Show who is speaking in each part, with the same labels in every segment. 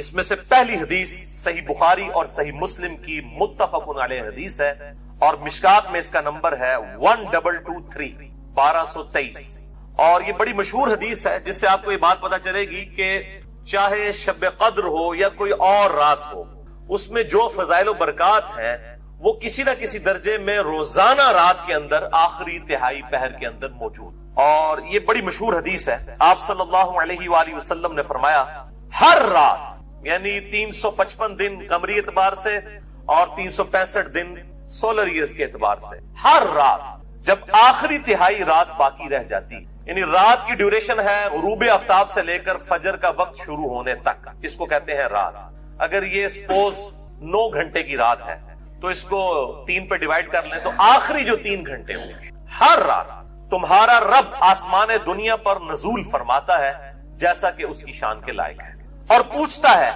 Speaker 1: اس میں سے پہلی حدیث صحیح بخاری اور صحیح مسلم کی متفقن علیہ حدیث ہے اور مشکات میں اس کا نمبر ہے 1223 اور یہ بڑی مشہور حدیث ہے جس سے آپ کو یہ بات پتا چلے گی کہ چاہے شب قدر ہو یا کوئی اور رات ہو، اس میں جو فضائل و برکات ہیں وہ کسی نہ کسی درجے میں روزانہ رات کے اندر آخری تہائی پہر کے اندر موجود، اور یہ بڑی مشہور حدیث ہے۔ آپ صلی اللہ علیہ وآلہ وسلم نے فرمایا ہر رات یعنی 355 دن قمری اعتبار سے اور 365 دن سولر ایئرز کے اعتبار سے، ہر رات جب آخری تہائی رات باقی رہ جاتی، یعنی رات کی ڈیوریشن ہے غروب آفتاب سے لے کر فجر کا وقت شروع ہونے تک، اس کو کہتے ہیں رات۔ اگر یہ سپوز 9 گھنٹے کی رات ہے تو اس کو 3 پہ ڈیوائیڈ کر لیں تو آخری جو 3 گھنٹے ہوں گے، ہر رات تمہارا رب آسمان دنیا پر نزول فرماتا ہے جیسا کہ اس کی شان کے لائق ہے، اور پوچھتا ہے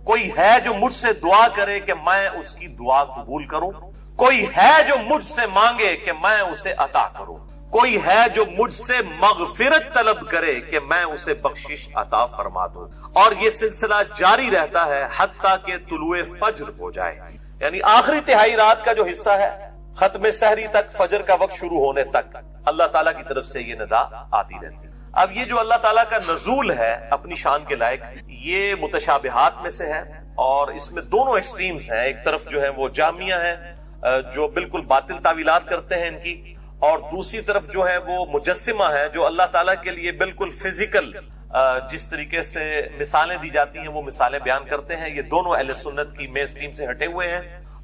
Speaker 1: کوئی ہے جو مجھ سے دعا کرے کہ میں اس کی دعا قبول کروں، کوئی ہے جو مجھ سے مانگے کہ میں اسے عطا کروں، کوئی ہے جو مجھ سے مغفرت طلب کرے کہ میں اسے بخشش عطا فرما دوں، اور یہ سلسلہ جاری رہتا ہے حتیٰ کہ طلوع فجر ہو جائے، یعنی آخری تہائی رات کا جو حصہ ہے ختم سحری تک، فجر کا وقت شروع ہونے تک اللہ تعالیٰ کی طرف سے یہ ندا آتی رہتی ہے۔ اب یہ جو اللہ تعالیٰ کا نزول ہے اپنی شان کے لائق، یہ متشابہات میں سے ہے اور اس میں دونوں ایکسٹریمز ہیں، ایک طرف جو ہے وہ جامعہ ہیں جو بالکل باطل تعویلات کرتے ہیں ان کی، اور دوسری طرف جو ہے وہ مجسمہ ہے جو اللہ تعالیٰ کے لیے بالکل فزیکل جس طریقے سے مثالیں دی جاتی ہیں وہ مثالیں بیان کرتے ہیں۔ یہ دونوں اہل سنت کی مین اسٹریم سے ہٹے ہوئے ہیں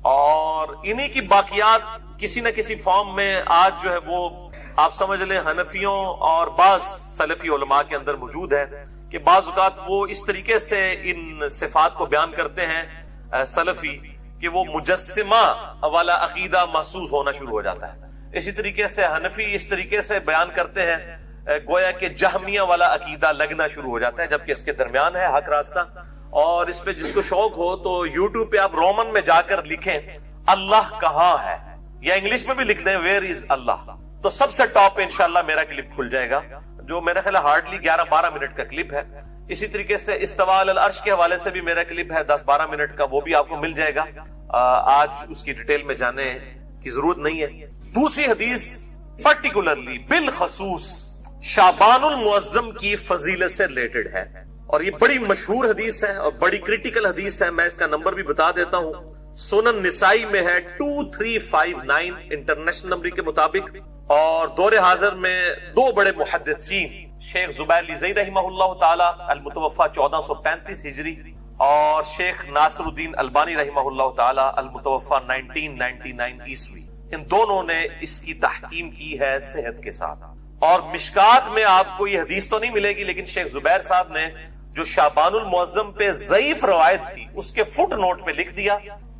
Speaker 1: اور انہی کی باقیات کسی نہ کسی فارم میں آج جو ہے وہ آپ سمجھ لیں حنفیوں اور بعض سلفی علماء کے اندر موجود ہے کہ بعض اوقات وہ اس طریقے سے ان صفات کو بیان کرتے ہیں سلفی کہ وہ مجسمہ والا عقیدہ محسوس ہونا شروع ہو جاتا ہے، اسی طریقے سے حنفی اس طریقے سے بیان کرتے ہیں گویا کہ جہمیہ والا عقیدہ لگنا شروع ہو جاتا ہے، جبکہ اس کے درمیان ہے حق راستہ۔ اور اس پہ جس کو شوق ہو تو یوٹیوب پہ آپ رومن میں جا کر لکھیں اللہ کہاں ہے، یا انگلش میں بھی لکھ دیں ویئر از اللہ، تو سب سے ٹاپ پہ انشاءاللہ میرا کلپ کھل جائے گا جو میرا خیال ہارڈلی 11-12 منٹ کا کلپ ہے۔ اسی طریقے سے استواء علی العرش کے حوالے سے بھی میرا کلپ ہے 10-12 منٹ کا، وہ بھی آپ کو مل جائے گا، آج اس کی ڈیٹیل میں جانے کی ضرورت نہیں ہے۔ دوسری حدیث پرٹیکولرلی بالخصوص شعبان المعظم کی فضیلت سے ریلیٹڈ ہے اور یہ بڑی مشہور حدیث ہے اور بڑی کریٹیکل حدیث ہے، میں اس کا نمبر بھی بتا دیتا ہوں، سنن نسائی میں ہے 2359 انٹرنیشنل نمبر کے مطابق، اور دور حاضر میں دو بڑے محدثین شیخ زبیر لیزئی رحمہ اللہ تعالی المتوفى 1435 ہجری اور شیخ ناصر الدین البانی رحمہ اللہ تعالی المتوفى 1999 عیسوی، ان دونوں نے اس کی تحکیم کی ہے صحت کے ساتھ، اور مشکات میں آپ کو یہ حدیث تو نہیں ملے گی لیکن شیخ زبیر صاحب نے جو شعبان المعظم پہ ضعیف روایت تھی اس کے فٹ نوٹ پہ لکھ دیا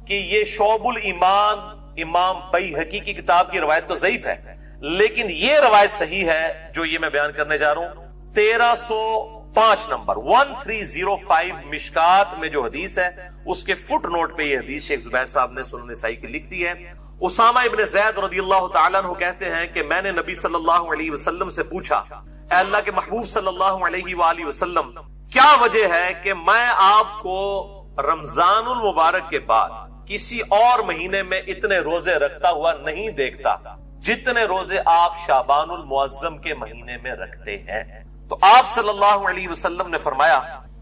Speaker 1: کہ یہ شعب الایمان امام بیہقی کی کتاب کی روایت تو ضعیف ہے لیکن یہ روایت صحیح ہے جو یہ میں بیان کرنے جا رہا ہوں۔ 1305 نمبر 1305 مشکات میں جو حدیث ہے اس کے فٹ نوٹ پہ یہ حدیث شیخ زبیر صاحب نے سنن نسائی کی لکھ دی ہے۔ اسامہ ابن زید رضی اللہ تعالیٰ عنہ کہتے ہیں کہ میں نے نبی صلی اللہ علیہ وسلم سے پوچھا، اے اللہ کے محبوب صلی اللہ علیہ وآلہ وسلم، کیا وجہ ہے کہ میں آپ کو رمضان المبارک کے بعد کسی اور مہینے میں اتنے روزے رکھتا ہوا نہیں دیکھتا جتنے روزے آپ شعبان المعظم کے مہینے میں رکھتے ہیں؟ تو آپ صلی اللہ علیہ وسلم نے فرمایا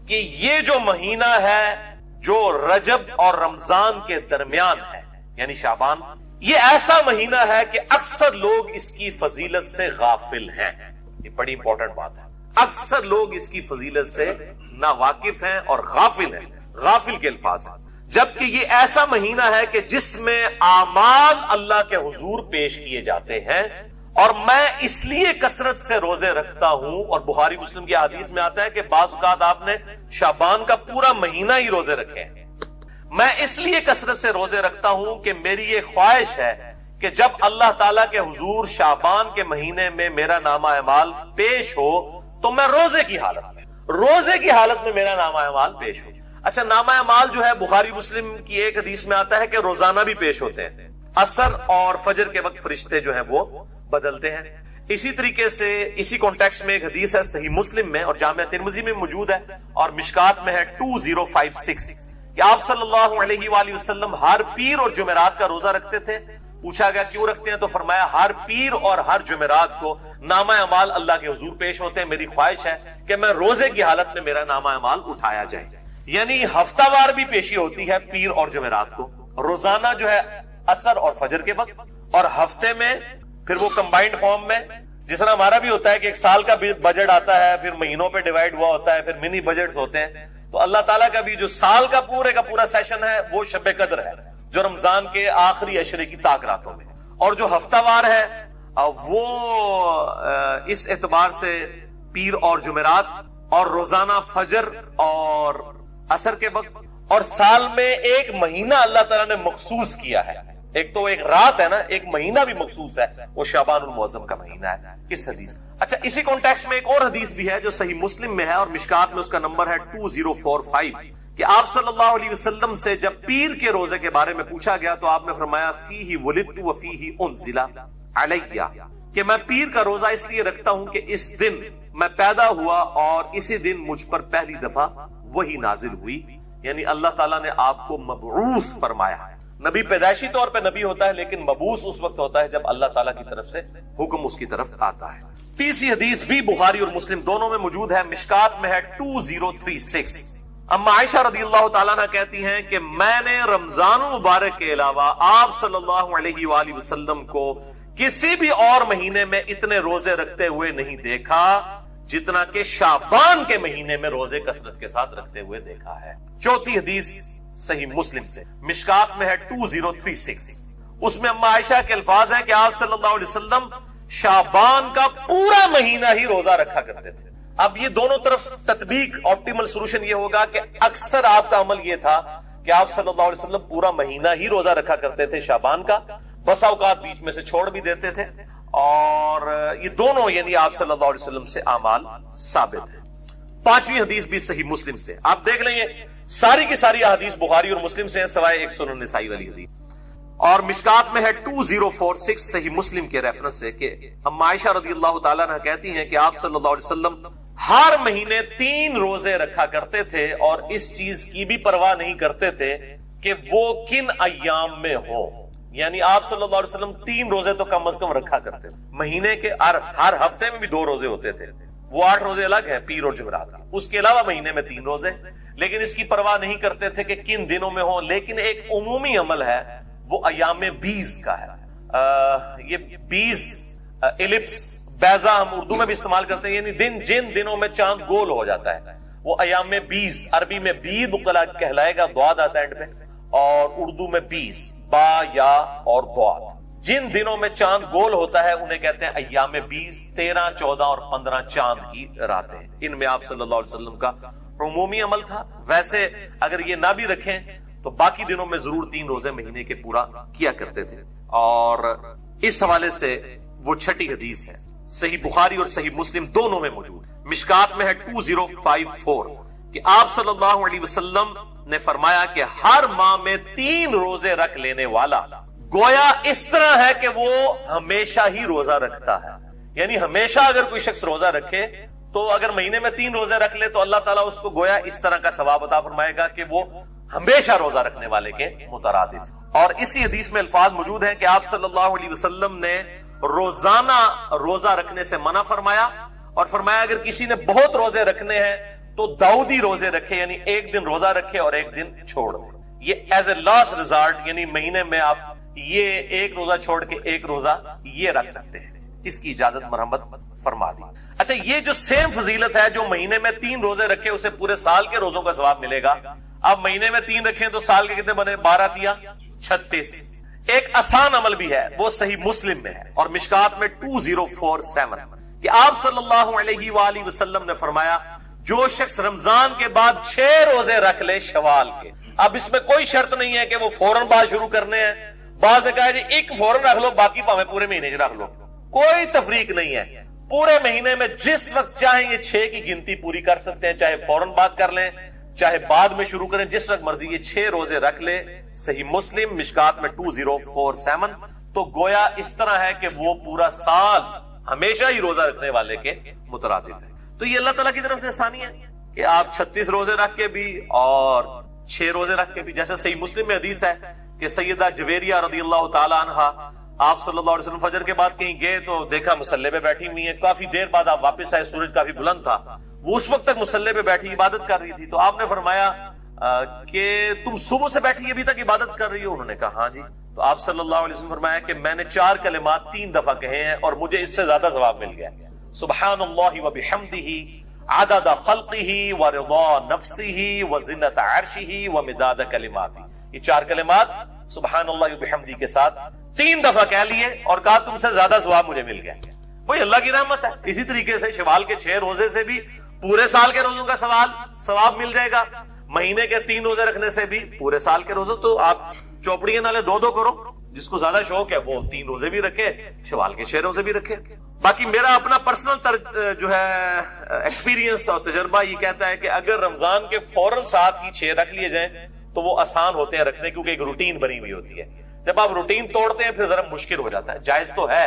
Speaker 1: کہ یہ جو مہینہ ہے جو رجب اور رمضان کے درمیان ہے یعنی شعبان، یہ ایسا مہینہ ہے کہ اکثر لوگ اس کی فضیلت سے غافل ہیں۔ یہ بڑی امپورٹنٹ بات ہے، اکثر لوگ اس کی فضیلت سے نا واقف ہیں اور غافل ہیں، غافل کے الفاظ ہیں، جبکہ یہ ایسا مہینہ ہے کہ جس میں اعمال اللہ کے حضور پیش کیے جاتے ہیں، اور میں اس لیے کثرت سے روزے رکھتا ہوں، اور بخاری مسلم کی حدیث میں آتا ہے کہ بعض اوقات آپ نے شعبان کا پورا مہینہ ہی روزے رکھے ہیں، میں اس لیے کثرت سے روزے رکھتا ہوں کہ میری یہ خواہش ہے کہ جب اللہ تعالیٰ کے حضور شعبان کے مہینے میں میرا نامہ اعمال پیش ہو تو میں روزے کی حالت میں میرا نامہ اعمال پیش ہو۔ اچھا، نامہ اعمال جو ہے بخاری مسلم کی ایک حدیث میں آتا ہے کہ روزانہ بھی پیش ہوتے ہیں، عصر اور فجر کے وقت فرشتے جو ہیں وہ بدلتے ہیں۔ اسی طریقے سے اسی کانٹیکسٹ میں ایک حدیث ہے صحیح مسلم میں اور جامع ترمذی میں موجود ہے اور مشکات میں ہے 2056 کہ آپ صلی اللہ علیہ وآلہ وسلم ہر پیر اور جمعرات کا روزہ رکھتے تھے. پوچھا گیا کیوں رکھتے ہیں تو فرمایا ہر پیر اور ہر جمعرات کو نامہ اعمال اللہ کے حضور پیش ہوتے ہیں. میری خواہش ہے کہ میں روزے کی حالت میں میرا نامہ اعمال اٹھایا جائے. یعنی ہفتہ وار بھی پیشی ہوتی ہے پیر اور جمعرات کو, روزانہ جو ہے عصر اور فجر کے وقت, اور ہفتے میں پھر وہ کمبائنڈ فارم میں جس طرح ہمارا بھی ہوتا ہے کہ ایک سال کا بجٹ آتا ہے, پھر مہینوں پہ ڈیوائیڈ ہوا ہوتا ہے, پھر منی بجٹس ہوتے ہیں. تو اللہ تعالیٰ کا بھی جو سال کا پورا سیشن ہے وہ شب قدر ہے جو رمضان کے آخری عشرے کی طاق راتوں میں, اور جو ہفتہ وار ہے وہ اس اعتبار سے پیر اور جمعرات اور روزانہ فجر اور عصر کے وقت, اور سال میں ایک مہینہ اللہ تعالیٰ نے مخصوص کیا ہے. ایک تو ایک رات ہے نا, ایک مہینہ بھی مخصوص ہے, وہ شعبان المعظم کا مہینہ ہے اس حدیث. اچھا, اسی کانٹیکسٹ میں ایک اور حدیث بھی ہے جو صحیح مسلم میں ہے اور مشکات میں اس کا نمبر ہے 2045 کہ آپ صلی اللہ علیہ وسلم سے جب پیر کے روزے کے بارے میں پوچھا گیا تو آپ نے فرمایا فیہ ولدت وفیہ انزل علیہ, کہ میں پیر کا روزہ اس لیے رکھتا ہوں کہ اس دن میں پیدا ہوا اور اسی دن مجھ پر پہلی دفعہ وہی نازل ہوئی. یعنی اللہ تعالیٰ نے آپ کو مبعوث فرمایا ہے. نبی پیدائشی طور پہ نبی ہوتا ہے لیکن مبعوث اس وقت ہوتا ہے جب اللہ تعالیٰ کی طرف سے حکم اس کی طرف آتا ہے. تیسری حدیث بھی بخاری اور مسلم دونوں میں موجود ہے, مشکات میں ہے 2036. اما عائشہ رضی اللہ تعالیٰ عنہ کہتی ہیں کہ میں نے رمضان مبارک کے علاوہ آپ صلی اللہ علیہ وآلہ وسلم کو کسی بھی اور مہینے میں اتنے روزے رکھتے ہوئے نہیں دیکھا جتنا کہ شعبان کے مہینے میں روزے کثرت کے ساتھ رکھتے ہوئے دیکھا ہے. چوتھی حدیث صحیح مسلم سے مشکات میں ہے 2036. اس میں اما عائشہ کے الفاظ ہیں کہ آپ صلی اللہ علیہ وسلم شعبان کا پورا مہینہ ہی روزہ رکھا کرتے تھے. اب یہ دونوں طرف تطبیق آپٹیمل سولوشن یہ ہوگا کہ اکثر آپ کا عمل یہ تھا کہ آپ صلی اللہ علیہ وسلم پورا مہینہ ہی روزہ رکھا کرتے تھے شعبان کا, بسا اوقات بیچ میں سے چھوڑ بھی دیتے تھے, اور یہ دونوں یعنی آپ صلی اللہ علیہ وسلم سے اعمال ثابت ہیں. پانچویں حدیث بھی صحیح مسلم سے, آپ دیکھ لیں یہ ساری کی ساری حدیث بخاری اور مسلم سے ہیں سوائے ایک سنن نسائی والی حدیث, اور مشکات میں ہے 2046 صحیح مسلم کے ریفرنس سے کہ اما عائشہ رضی اللہ تعالیٰ عنہ کہتی ہیں کہ آپ صلی اللہ علیہ وسلم ہر مہینے 3 روزے رکھا کرتے تھے اور اس چیز کی بھی پرواہ نہیں کرتے تھے کہ وہ کن ایام میں ہو. یعنی آپ صلی اللہ علیہ وسلم 3 روزے تو کم از کم رکھا کرتے تھے. مہینے کے ہر ہفتے میں بھی 2 روزے ہوتے تھے, وہ 8 روزے الگ ہیں پیر اور جمعرات کا, اس کے علاوہ مہینے میں 3 روزے, لیکن اس کی پرواہ نہیں کرتے تھے کہ کن دنوں میں ہوں. لیکن ایک عمومی عمل ہے وہ ایام 20 کا ہے. یہ 20 الپس بیضا ہم اردو میں بھی استعمال کرتے ہیں, یعنی جن دنوں میں چاند گول ہو جاتا ہے وہ ایام 20, عربی میں بید کہلائے گا, ضاد آتا ہے اینڈ پہ, اور اردو میں 20 با یا اور ضاد. جن دنوں میں چاند گول ہوتا ہے انہیں کہتے ہیں ایام 20, 13, 14 اور 15 چاند کی راتیں. ان میں آپ صلی اللہ علیہ وسلم کا عمومی عمل تھا. ویسے اگر یہ نہ بھی رکھیں تو باقی دنوں میں ضرور 3 روزے مہینے کے پورا کیا کرتے تھے. اور اس حوالے سے وہ چھٹی حدیث ہے صحیح بخاری اور صحیح مسلم دونوں میں موجود, مشکات میں ہے 2054 کہ آپ صلی اللہ علیہ وسلم نے فرمایا کہ ہر ماہ میں 3 روزے رکھ لینے والا گویا اس طرح ہے کہ وہ ہمیشہ ہی روزہ رکھتا ہے. یعنی ہمیشہ اگر کوئی شخص روزہ رکھے تو اگر مہینے میں 3 روزے رکھ لے تو اللہ تعالیٰ اس کو گویا اس طرح کا ثواب عطا فرمائے گا کہ وہ ہمیشہ روزہ رکھنے والے کے مترادف. اور اسی حدیث میں الفاظ موجود ہیں کہ آپ صلی اللہ علیہ وسلم نے روزانہ روزہ رکھنے سے منع فرمایا, اور فرمایا اگر کسی نے بہت روزے رکھنے ہیں تو داؤدی روزے رکھے, یعنی ایک دن روزہ رکھے اور ایک دن چھوڑ دے. یہ ایز اے لاسٹ ریزارٹ, یعنی مہینے میں آپ یہ ایک روزہ چھوڑ کے ایک روزہ یہ رکھ سکتے ہیں, اس کی اجازت مرحمت فرما دی. اچھا, یہ جو سیم فضیلت ہے جو مہینے میں 3 روزے رکھے اسے پورے سال کے روزوں کا ثواب ملے گا. اب مہینے میں 3 رکھیں تو سال کے کتنے بنے, 12 تیا 36. ایک آسان عمل بھی ہے وہ صحیح مسلم میں ہے اور مشکات میں 2047 کہ آپ صلی اللہ علیہ وآلہ وسلم نے فرمایا جو شخص رمضان کے بعد 6 روزے رکھ لے شوال کے, اب اس میں کوئی شرط نہیں ہے کہ وہ فوراً بعد شروع کرنے ہیں. بعض نے کہا جی ایک فوراً رکھ لو, باقی پاویں پورے مہینے رکھ لو, کوئی تفریق نہیں ہے. پورے مہینے میں جس وقت چاہیں یہ 6 کی گنتی پوری کر سکتے ہیں, چاہے فوراً بات کر لیں چاہے بعد میں شروع کریں, جس وقت مرضی یہ 6 روزے رکھ لے. صحیح مسلم مشکات میں 2047. تو گویا اس طرح ہے کہ وہ پورا سال ہمیشہ ہی روزہ رکھنے والے کے مترادف ہے. تو یہ اللہ تعالیٰ کی طرف سے آسانی ہے کہ آپ 36 روزے رکھ کے بھی اور 6 روزے رکھ کے بھی. جیسے صحیح مسلم میں حدیث ہے کہ سیدہ جویریہ رضی اللہ تعالی عنہا آپ صلی اللہ علیہ وسلم فجر کے بعد کہیں گئے تو دیکھا مصلی پہ بیٹھی ہوئی ہیں. کافی دیر بعد آپ واپس آئے, سورج کافی بلند تھا, وہ اس وقت تک مصلی پہ بیٹھی عبادت کر رہی تھی. تو آپ نے فرمایا کہ تم صبح سے بیٹھی ابھی تک عبادت کر رہی ہو؟ انہوں نے کہا ہاں جی. تو آپ صلی اللہ علیہ وسلم فرمایا کہ میں نے 4 کلمات 3 دفعہ کہے ہیں اور مجھے اس سے زیادہ ثواب مل گیا. سبحان اللہ و بحمدہ عدد خلقہ ورضا نفسہ وزنۃ عرشہ ومداد کلماتہ. یہ 4 کلمات سبحان اللہ و بحمدہ کے ساتھ 3 دفعہ کہہ لیے اور کہا تم سے زیادہ ثواب مجھے مل گیا. وہی اللہ کی رحمت ہے. اسی طریقے سے شوال کے 6 روزے سے بھی پورے سال کے روزوں کا ثواب مل جائے گا. مہینے کے 3 روزے رکھنے سے بھی پورے سال کے روزے. تو آپ چوپڑیاں نالے 2 کرو, جس کو زیادہ شوق ہے وہ 3 روزے بھی رکھے, شوال کے 6 روزے بھی رکھے. باقی میرا اپنا پرسنل جو ہے ایکسپیرینس اور تجربہ یہ کہتا ہے کہ اگر رمضان کے فوراً ساتھ ہی 6 رکھ لیے جائیں تو وہ آسان ہوتے ہیں رکھنے, کیونکہ ایک روٹین بنی ہوئی ہوتی ہے. جب آپ روٹین توڑتے ہیں پھر ذرا مشکل ہو جاتا ہے. جائز تو ہے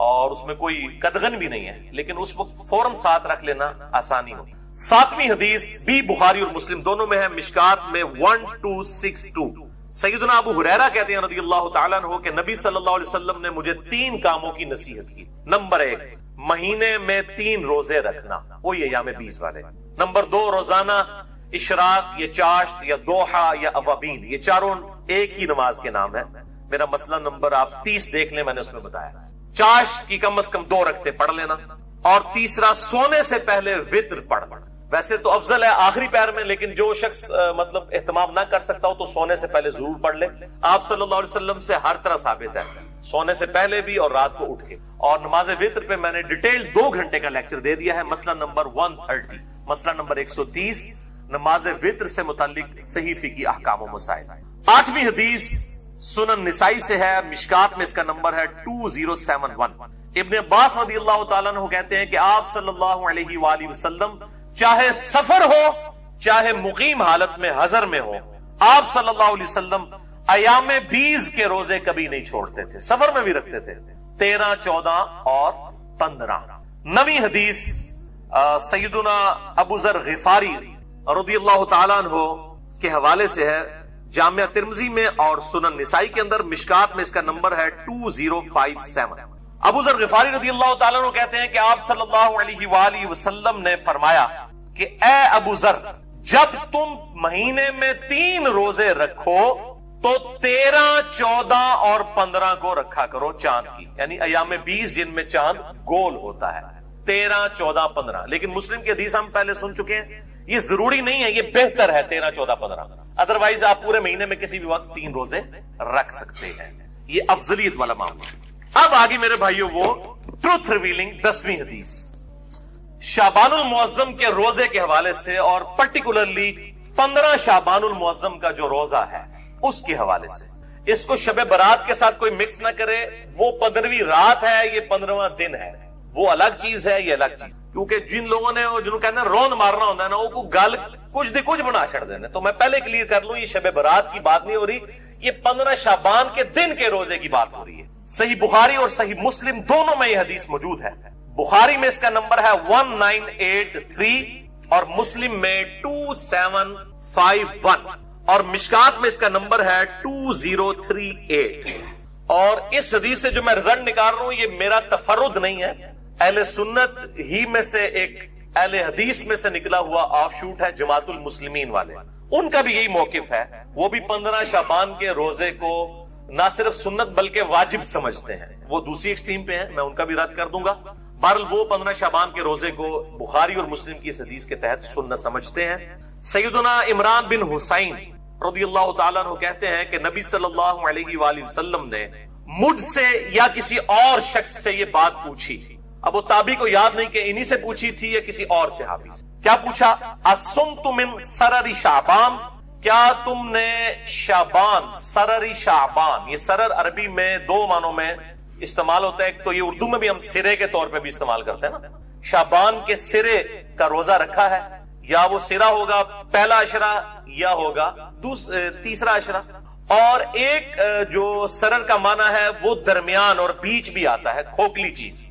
Speaker 1: اور اس میں کوئی قدغن بھی نہیں ہے, لیکن اس وقت فوراً ساتھ رکھ لینا آسانی ہو. 7ویں حدیث بھی بخاری اور مسلم دونوں میں ہے, مشکات میں 1262. سیدنا ابو ہریرہ کہتے ہیں رضی اللہ تعالیٰ عنہ کہ نبی صلی اللہ علیہ وسلم نے مجھے 3 کاموں کی نصیحت کی. نمبر 1, مہینے میں 3 روزے رکھنا, وہی ایام 20 والے. نمبر 2, روزانہ اشراق یا چاشت یا دوحہ یا اوابین, یہ چاروں ایک ہی نماز کے نام ہے. میرا مسئلہ نمبر آپ 30 دیکھ لیں, میں نے اس میں بتایا. چاشت کی کم از کم 2 رکعتیں پڑھ لینا, اور تیسرا سونے سے پہلے وتر پڑھ. ویسے تو افضل ہے آخری پہر میں, لیکن جو شخص مطلب اہتمام نہ کر سکتا ہو تو سونے سے پہلے ضرور پڑھ لے. آپ صلی اللہ علیہ وسلم سے ہر طرح ثابت ہے, سونے سے پہلے بھی اور رات کو اٹھ کے. اور نماز وتر پہ میں نے ڈیٹیل 2 گھنٹے کا لیکچر دے دیا ہے, مسئلہ نمبر 130, مسئلہ نمبر 130, نماز وتر سے متعلق صحیح فقہی احکام و مسائل. 8ویں حدیث سنن نسائی سے ہے, مشکات میں اس کا نمبر ہے 2071. ابن عباس رضی اللہ تعالیٰ عنہ کہتے ہیں کہ آپ صلی اللہ علیہ وآلہ وسلم چاہے سفر ہو چاہے مقیم حالت میں حضر میں ہو, آپ صلی اللہ علیہ وسلم ایام 20 کے روزے کبھی نہیں چھوڑتے تھے, سفر میں بھی رکھتے تھے, 13, 14 اور 15. 9ویں حدیث سیدنا ابو ذر غفاری رضی اللہ تعالیٰ عنہ کے حوالے سے ہے, جامعہ ترمذی میں اور سنن نسائی کے اندر. مشکات میں اس کا نمبر ہے 2057. ابو ذر غفاری رضی اللہ تعالیٰ عنہ کہتے ہیں کہ آپ صلی اللہ علیہ وآلہ وسلم نے فرمایا کہ اے ابو ذر, جب تم مہینے میں 3 روزے رکھو تو 13, 14 اور 15 کو رکھا کرو چاند کی, یعنی ایام 20 جن میں چاند گول ہوتا ہے, 13, 14, 15. لیکن مسلم کی حدیث ہم پہلے سن چکے ہیں, یہ ضروری نہیں ہے, یہ بہتر ہے 13, 14, 15. ادروائز آپ پورے مہینے میں کسی بھی وقت 3 روزے رکھ سکتے ہیں, یہ افضلیت والا معاملہ. اب آگے میرے بھائیوں وہ ٹروتھ ریویلنگ 10ویں حدیث شعبان المعظم کے روزے کے حوالے سے, اور پرٹیکولرلی 15 شعبان المعظم کا جو روزہ ہے اس کے حوالے سے. اس کو شب برات کے ساتھ کوئی مکس نہ کرے, وہ 15ویں رات ہے, یہ 15واں دن ہے, وہ الگ چیز ہے, یہ الگ چیز. کیونکہ جن لوگوں نے جنہوں کہتے ہیں روند مارنا ہوتا ہے نا, وہ گل کچھ دی کچھ بنا چھڑ دینا. تو میں پہلے کلیئر کر لوں, یہ شب برات کی بات نہیں ہو رہی, یہ 15 شعبان کے دن کے روزے کی بات ہو رہی ہے. صحیح بخاری اور صحیح مسلم دونوں میں یہ حدیث موجود ہے. بخاری میں اس کا نمبر ہے 1983 اور مسلم میں 2751 اور مشکات میں اس کا نمبر ہے 2038. اور اس حدیث سے جو میں رزلٹ نکال رہا ہوں یہ میرا تفرد نہیں ہے, اہل سنت ہی میں سے ایک اہل حدیث میں سے نکلا ہوا آف شوٹ ہے, جماعت المسلمین والے, ان کا بھی یہی موقف ہے. وہ بھی 15 شعبان کے روزے کو نہ صرف سنت بلکہ واجب سمجھتے ہیں. وہ دوسری ایکسٹریم پہ ہیں, میں ان کا بھی رد کر دوں گا. بہرحال وہ 15 شعبان کے روزے کو بخاری اور مسلم کی اس حدیث کے تحت سنت سمجھتے ہیں. سیدنا عمران بن حسین رضی اللہ تعالیٰ عنہ کہتے ہیں کہ نبی صلی اللہ علیہ وآلہ وسلم نے مجھ سے یا کسی اور شخص سے یہ بات پوچھی. اب وہ تابعی کو یاد نہیں کہ انہی سے پوچھی تھی یا کسی اور صحابی سے. کیا پوچھا؟ اصمت من سرر شعبان, کیا تم نے شعبان, سرری شعبان, یہ سرر عربی میں 2 معنوں میں استعمال ہوتا ہے. ایک تو یہ اردو میں بھی ہم سرے کے طور پہ بھی استعمال کرتے ہیں نا, شعبان کے سرے کا روزہ رکھا ہے, یا وہ سرا ہوگا پہلا عشرہ یا ہوگا تیسرا عشرہ. اور ایک جو سرر کا معنی ہے وہ درمیان اور بیچ بھی آتا ہے, کھوکھلی چیز.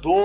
Speaker 1: 2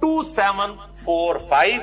Speaker 1: 2745।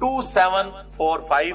Speaker 1: 2745,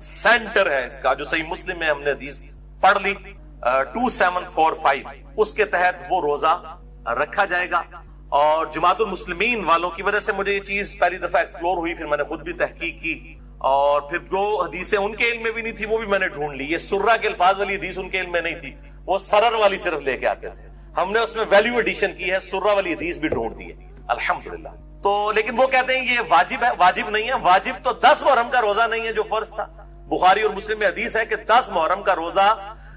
Speaker 1: سینٹر ہے اس کا، جو صحیح مسلم میں ہم نے حدیث پڑھ لی 2745، اس کے تحت وہ روزہ رکھا جائے گا. اور جماعت المسلمین والوں کی وجہ سے مجھے یہ چیز پہلی دفعہ ایکسپلور ہوئی، پھر میں نے خود بھی تحقیق کی، اور پھر جو حدیثیں ان کے علم میں بھی نہیں تھی وہ بھی میں نے ڈھونڈ لی. یہ سرہ کے الفاظ والی حدیث ان کے علم میں نہیں تھی، وہ سرر والی صرف لے کے آتے تھے. ہم نے اس میں ویلیو ایڈیشن کی ہے، سرہ والی حدیث بھی ڈھونڈ دی ہے الحمدللہ. تو لیکن وہ کہتے ہیں یہ واجب ہے، واجب نہیں ہے. واجب تو 10 محرم کا روزہ نہیں ہے جو فرض تھا. بخاری اور مسلم میں حدیث ہے کہ 10 محرم کا روزہ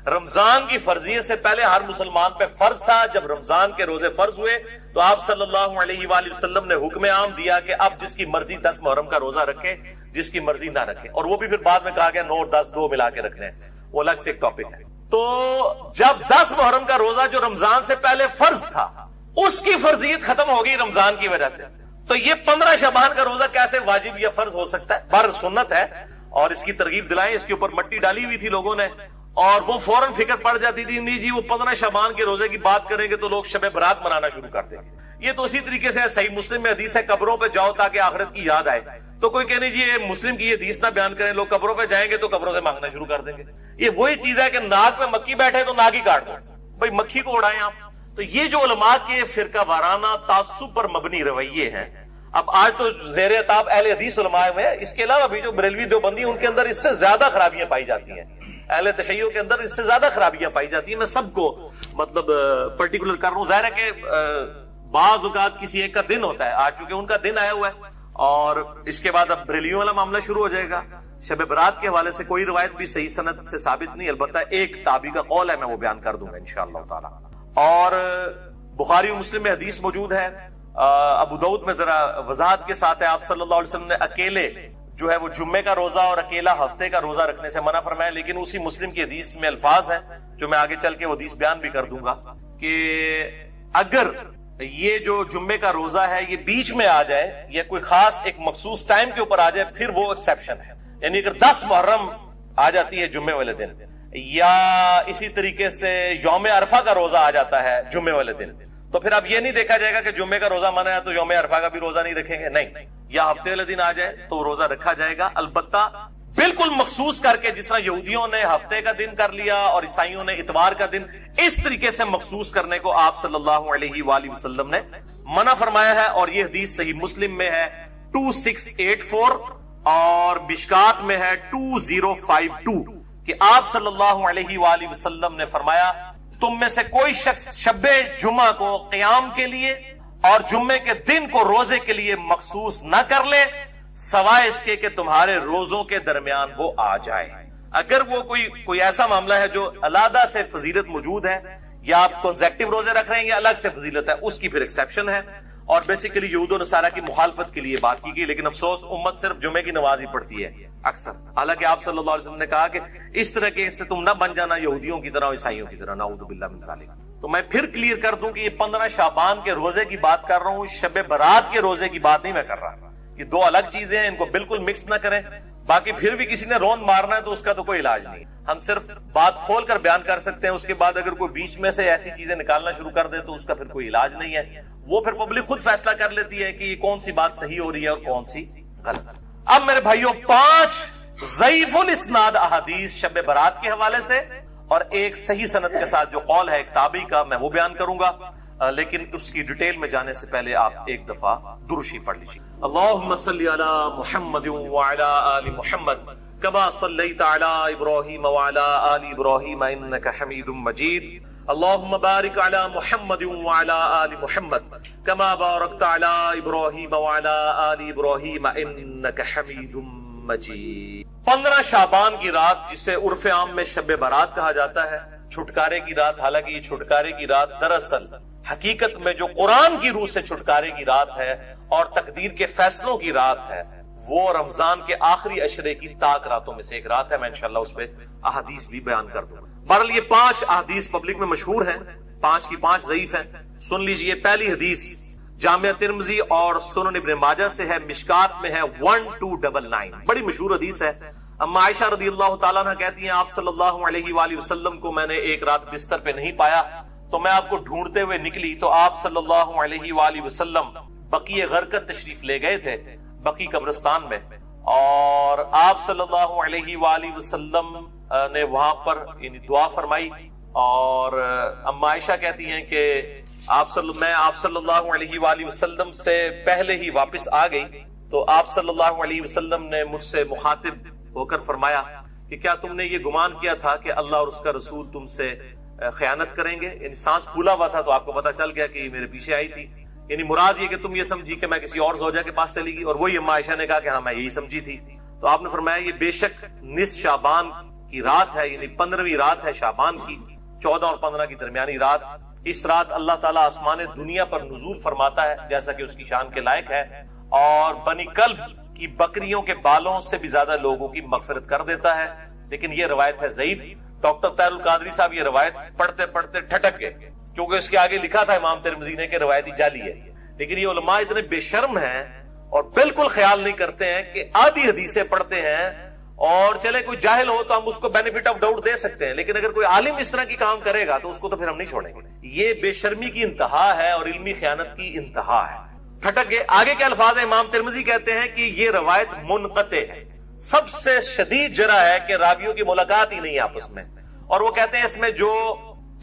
Speaker 1: رمضان کی فرضیت سے پہلے ہر مسلمان پہ فرض تھا. جب رمضان کے روزے فرض ہوئے تو آپ صلی اللہ علیہ وآلہ وسلم نے حکم عام دیا کہ اب جس کی مرضی 10 محرم کا روزہ رکھے، جس کی مرضی نہ رکھے. اور وہ بھی پھر بعد میں کہا گیا 9 اور 10 2 ملا کے رکھنے ہیں، وہ الگ سے ایک ٹاپک ہے. تو جب 10 محرم کا روزہ جو رمضان سے پہلے فرض تھا اس کی فرضیت ختم ہو گئی رمضان کی وجہ سے، تو یہ 15 شعبان کا روزہ کیسے واجب یا فرض ہو سکتا ہے؟ بر سنت ہے اور اس کی ترغیب دلائیں. اس کے اوپر مٹی ڈالی ہوئی تھی لوگوں نے اور وہ فوراً فکر پڑ جاتی تھی نہیں جی وہ 15 شعبان کے روزے کی بات کریں گے تو لوگ شب برات منانا شروع کر دیں گے. یہ تو اسی طریقے سے صحیح مسلم میں حدیث ہے قبروں پہ جاؤ تاکہ آخرت کی یاد آئے. تو کوئی کہنے جی یہ مسلم کی یہ حدیث نہ بیان کریں، لوگ قبروں پہ جائیں گے تو قبروں سے مانگنا شروع کر دیں گے. یہ وہی چیز ہے کہ ناک میں مکھی بیٹھے تو ناک ہی کاٹ دو، بھائی مکھی کو اڑائیں آپ. تو یہ جو علماء کے فرقہ وارانہ تعصب پر مبنی رویے ہیں، اب آج تو زیر عتاب اہل حدیث علماء میں، اس کے علاوہ بھی جو بریلوی دیوبندی ان کے اندر اس سے زیادہ خرابیاں پائی جاتی ہیں، اہل تشیع کے اندر اس سے زیادہ خرابیاں پائی جاتی ہیں. میں سب کو مطلب پرٹیکولر کر رہا ہوں. ظاہر ہے کہ بعض اوقات کسی ایک کا دن ہوتا ہے، آج چونکہ ان کا دن آیا ہوا ہے اور اس کے بعد اب بریلیوں والا معاملہ شروع ہو جائے گا. شب برات کے حوالے سے کوئی روایت بھی صحیح سند سے ثابت نہیں، البتہ ایک تابعی کا قول ہے، میں وہ بیان کر دوں گا انشاءاللہ تعالی. اور بخاری و مسلم میں حدیث موجود ہے، ابو داؤد میں ذرا وضاحت کے ساتھ ہے، آپ صلی اللہ علیہ وسلم نے اکیلے جو ہے وہ جمعے کا روزہ اور اکیلا ہفتے کا روزہ رکھنے سے منع فرمایا. لیکن اسی مسلم کی حدیث میں الفاظ ہیں جو میں آگے چل کے وہ حدیث بیان بھی کر دوں گا کہ اگر یہ جو جمعے کا روزہ ہے یہ بیچ میں آ جائے یا کوئی خاص ایک مخصوص ٹائم کے اوپر آ جائے پھر وہ ایکسیپشن ہے. یعنی اگر 10 محرم آ جاتی ہے جمعے والے دن، یا اسی طریقے سے یوم عرفہ کا روزہ آ جاتا ہے جمعے والے دن، تو پھر اب یہ نہیں دیکھا جائے گا کہ جمعے کا روزہ منع ہے تو یوم عرفہ کا بھی روزہ نہیں رکھیں گے، نہیں. یا ہفتے والے دن آ جائے تو روزہ رکھا جائے گا، البتہ بالکل مخصوص کر کے، جس طرح یہودیوں نے ہفتے کا دن کر لیا اور عیسائیوں نے اتوار کا دن، اس طریقے سے مخصوص کرنے کو آپ صلی اللہ علیہ وآلہ وسلم نے منع فرمایا ہے. اور یہ حدیث صحیح مسلم میں ہے 2684 اور مشکات میں ہے 2052 کہ آپ صلی اللہ علیہ وآلہ وسلم نے فرمایا تم میں سے کوئی شخص شب جمعہ کو قیام کے لیے اور جمعے کے دن کو روزے کے لیے مخصوص نہ کر لے سوائے اس کے کہ تمہارے روزوں کے درمیان وہ آ جائے. اگر وہ کوئی ایسا معاملہ ہے جو علیحدہ سے فضیلت موجود ہے، یا آپ کنزیکٹو روزے رکھ رہے ہیں یا الگ سے فضیلت ہے، اس کی پھر ایکسیپشن ہے. اور بیسیکلی یہود و نصارہ کی مخالفت کے لیے بات کی گئی، لیکن افسوس امت صرف جمعے کی نماز ہی پڑھتی ہے اکثر. حالانکہ آپ صلی اللہ علیہ وسلم نے کہا کہ اس طرح کے سے تم نہ بن جانا یہودیوں کی طرح عیسائیوں کی طرح، نعوذ باللہ من ذالک. تو میں پھر کلیئر کر دوں کہ یہ 15 شعبان کے روزے کی بات کر رہا ہوں، شب برات کے روزے کی بات نہیں میں کر رہا. یہ دو الگ چیزیں ہیں، ان کو بالکل مکس نہ کریں. باقی پھر بھی کسی نے روند مارنا ہے تو اس کا تو کوئی علاج نہیں. ہم صرف بات کھول کر بیان کر سکتے ہیں، اس کے بعد اگر کوئی بیچ میں سے ایسی چیزیں نکالنا شروع کر دے تو اس کا پھر کوئی علاج نہیں ہے. وہ پھر پبلک خود فیصلہ کر لیتی ہے کہ یہ کون سی بات صحیح ہو رہی ہے اور کون سی غلط. اب میرے بھائیوں 5 ضعیف الاسناد احادیث شب برات کے حوالے سے اور ایک صحیح سند کے ساتھ جو قول ہے ایک تابعی کا، میں وہ بیان کروں گا. لیکن اس کی ڈیٹیل میں جانے سے پہلے آپ ایک دفعہ درود شریف پڑھ لیجیے. اللہم صلی علی محمد وعلی آل محمد کما صلیت علی ابراہیم وعلی آل ابراہیم انک حمید مجید. اللہم بارک علی محمد وعلی آل محمد کما بارکت علی ابراہیم وعلی آل ابراہیم انک حمید مجید. 15 شعبان کی رات جسے عرف عام میں شب برات کہا جاتا ہے، چھٹکارے کی رات. حالانکہ یہ چھٹکارے کی رات دراصل حقیقت میں جو قرآن کی روح سے چھٹکارے کی رات ہے اور تقدیر کے فیصلوں کی رات ہے، وہ رمضان کے آخری عشرے کی تاک راتوں میں سے ایک رات ہے. میں انشاءاللہ اس پہ احادیث بھی بیان کر دوں. بہرحال یہ 5 احادیث پبلک میں مشہور ہیں، 5 کی 5 ضعیف ہیں. سن لیجئے. پہلی حدیث جامعہ ترمذی اور سنن ابن ماجہ سے ہے، مشکات میں ہے 1299، بڑی مشہور حدیث ہے. اما عائشہ رضی اللہ تعالیٰ عنہ کہتی ہیں آپ صلی اللہ علیہ وآلہ وسلم کو میں نے ایک رات بستر پہ نہیں پایا تو میں آپ کو ڈھونڈتے ہوئے نکلی تو آپ صلی اللہ علیہ وآلہ وسلم بقیع غرقد تشریف لے گئے تھے، بقیع قبرستان میں. اور آپ صلی اللہ علیہ وآلہ وسلم نے وہاں پر یعنی دعا فرمائی، اور اما عائشہ کہتی ہیں کہ میں آپ صلی اللہ علیہ وآلہ وسلم سے پہلے ہی واپس آ گئی، تو آپ صلی اللہ علیہ وسلم نے مجھ سے مخاطب ہو کر فرمایا کہ کیا تم نے یہ گمان کیا تھا کہ اللہ اور اس کا رسول تم سے خیانت کریں گے؟ یعنی سانس پھولا ہوا تھا تو آپ کو پتا چل گیا کہ یہ میرے پیچھے آئی تھی، یعنی مراد یہ کہ تم یہ سمجھی کہ میں کسی اور زوجہ کے پاس چلی گئی، اور وہی اما عائشہ نے کہا کہ ہاں میں یہی سمجھی تھی۔ تو آپ نے فرمایا یہ بے شک نصف شعبان کی رات ہے، یعنی 15ویں رات ہے شعبان کی، 14 اور 15 کی درمیانی رات۔ اس رات اللہ تعالیٰ آسمان دنیا پر نزول فرماتا ہے جیسا کہ اس کی شان کے لائق ہے، اور بنی کلب کی بکریوں کے بالوں سے بھی زیادہ لوگوں کی مغفرت کر دیتا ہے۔ لیکن یہ روایت ہے ضعیف۔ ڈاکٹر طاہر القادری صاحب یہ روایت پڑھتے پڑھتے ٹھٹک گئے، کیونکہ اس کے آگے لکھا تھا امام ترمذی نے کہ روایتی جعلی ہے، لیکن یہ علماء اتنے بے شرم ہیں اور بالکل خیال نہیں کرتے ہیں کہ آدھی حدیثیں پڑھتے ہیں، اور چلے کوئی جاہل ہو تو ہم اس کو بینیفٹ آف ڈاؤٹ دے سکتے ہیں، لیکن اگر کوئی عالم اس طرح کی کام کرے گا تو اس کو تو پھر ہم نہیں چھوڑیں گے۔ یہ بے شرمی کی انتہا ہے اور علمی خیانت کی انتہا ہے۔ ٹھٹک گئے۔ آگے کے الفاظ ہیں، امام ترمذی کہتے ہیں کہ یہ روایت منقطع ہے، سب سے شدید جرح ہے کہ راویوں کی ملاقات ہی نہیں آپس میں، اور وہ کہتے ہیں اس میں جو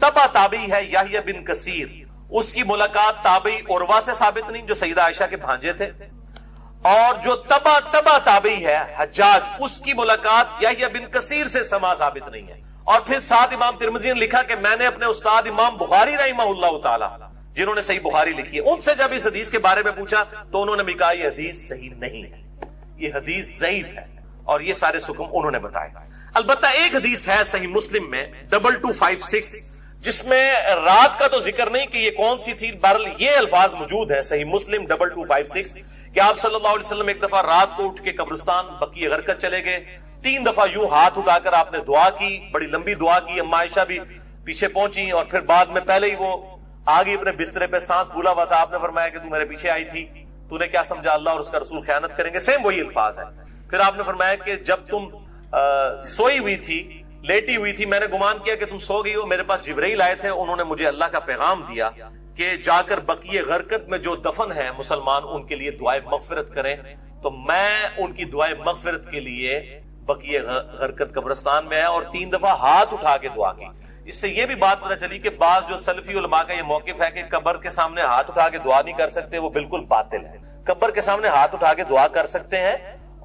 Speaker 1: تبع تابعی ہے یحییٰ بن کثیر، اس کی ملاقات تابعی عروہ سے ثابت نہیں جو سیدہ عائشہ کے بھانجے تھے، اور جو تبع تابعی ہے حجاج، اس کی ملاقات یحییٰ بن کثیر سے سما ثابت نہیں ہے۔ اور پھر ساتھ امام ترمذی نے لکھا کہ میں نے اپنے استاد امام بخاری رحمہ اللہ تعالی جنہوں نے صحیح بخاری لکھی ہے، ان سے جب اس حدیث کے بارے میں پوچھا تو انہوں نے بھی کہا یہ حدیث صحیح نہیں ہے، یہ حدیث ضعیف ہے، اور یہ سارے حکم انہوں نے بتائے۔ البتہ ایک حدیث ہے صحیح مسلم میں 2256 جس میں رات کا تو ذکر نہیں کہ یہ کون سی تھی، بہرحال یہ الفاظ موجود ہیں صحیح مسلم 2256 کہ آپ صلی اللہ علیہ وسلم ایک دفعہ رات کو اٹھ کے قبرستان بقیع غرقد چلے گئے، 3 دفعہ یوں ہاتھ اٹھا کر آپ نے دعا کی، بڑی لمبی دعا کی، اما عائشہ بھی پیچھے پہنچی، اور پھر بعد میں پہلے ہی وہ آگے اپنے بسترے پہ سانس بھولا ہوا تھا، آپ نے فرمایا کہ تو میرے پیچھے آئی تھی، تو نے کیا سمجھا اللہ اور اس کا رسول خیانت کریں گے، سیم وہی الفاظ ہے۔ پھر آپ نے فرمایا کہ جب تم سوئی ہوئی تھی، لیٹی ہوئی تھی، میں نے گمان کیا کہ تم سو گئی ہو، میرے پاس جبرائیل آئے تھے، انہوں نے مجھے اللہ کا پیغام دیا کہ جا کر بقیع غرقد میں جو دفن ہیں مسلمان ان کے لیے دعائے مغفرت کریں، تو میں ان کی دعائے مغفرت کے لیے بقیع غرقد قبرستان میں آیا اور 3 دفعہ ہاتھ اٹھا کے دعا کی۔ اس سے یہ بھی بات پتہ چلی کہ بعض جو سلفی علماء کا یہ موقف ہے کہ قبر کے سامنے ہاتھ اٹھا کے دعا نہیں کر سکتے، وہ بالکل باطل ہے۔ قبر کے سامنے ہاتھ اٹھا کے دعا کر سکتے ہیں،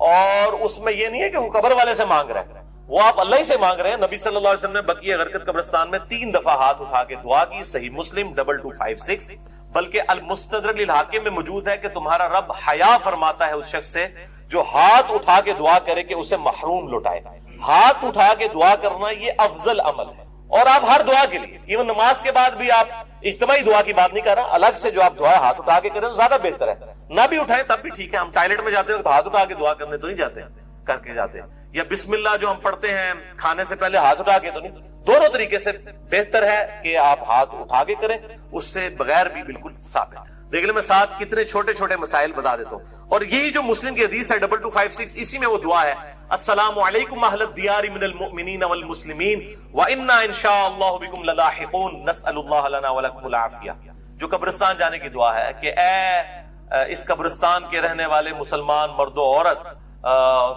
Speaker 1: اور اس میں یہ نہیں ہے کہ وہ قبر والے سے مانگ رہے ہیں، وہ آپ اللہ ہی سے مانگ رہے ہیں۔ نبی صلی اللہ علیہ وسلم نے بقیع غرقد قبرستان میں 3 دفعہ ہاتھ اٹھا کے دعا کی، صحیح مسلم 2256۔ بلکہ المستدرک للحاکم میں موجود ہے کہ تمہارا رب حیا فرماتا ہے اس شخص سے جو ہاتھ اٹھا کے دعا کرے کہ اسے محروم لوٹائے۔ ہاتھ اٹھا کے دعا کرنا یہ افضل عمل ہے، اور آپ ہر دعا کے لیے، ایون نماز کے بعد بھی آپ اجتماعی دعا کی بات نہیں کر رہا، الگ سے جو آپ دعا ہاتھ اٹھا کے کریں زیادہ بہتر ہے۔ نہ بھی اٹھائیں تب بھی ٹھیک ہے، ہم ٹائلٹ میں جاتے ہیں تو ہاتھ اٹھا کے دعا کرنے تو نہیں جاتے ہیں، کر کے جاتے ہیں، یا بسم اللہ جو ہم پڑھتے ہیں کھانے سے پہلے ہاتھ اٹھا کے تو نہیں، دونوں طریقے سے بہتر ہے کہ آپ ہاتھ اٹھا کے کریں، اس سے بغیر بھی بالکل ثابت ہے۔ دیکھ لیں میں ساتھ کتنے چھوٹے چھوٹے مسائل بتا دیتا ہوں، اور یہی جو مسلم کی حدیث ہے 2256 اسی میں وہ دعا ہے، السلام علیکم اہل الدیار من المؤمنین والمسلمین وانا انشاء اللہ بکم للاحقون نسأل اللہ لنا ولکم العافیہ، جو قبرستان جانے کی دعا ہے کہ اے اس قبرستان کے رہنے والے مسلمان مرد و عورت،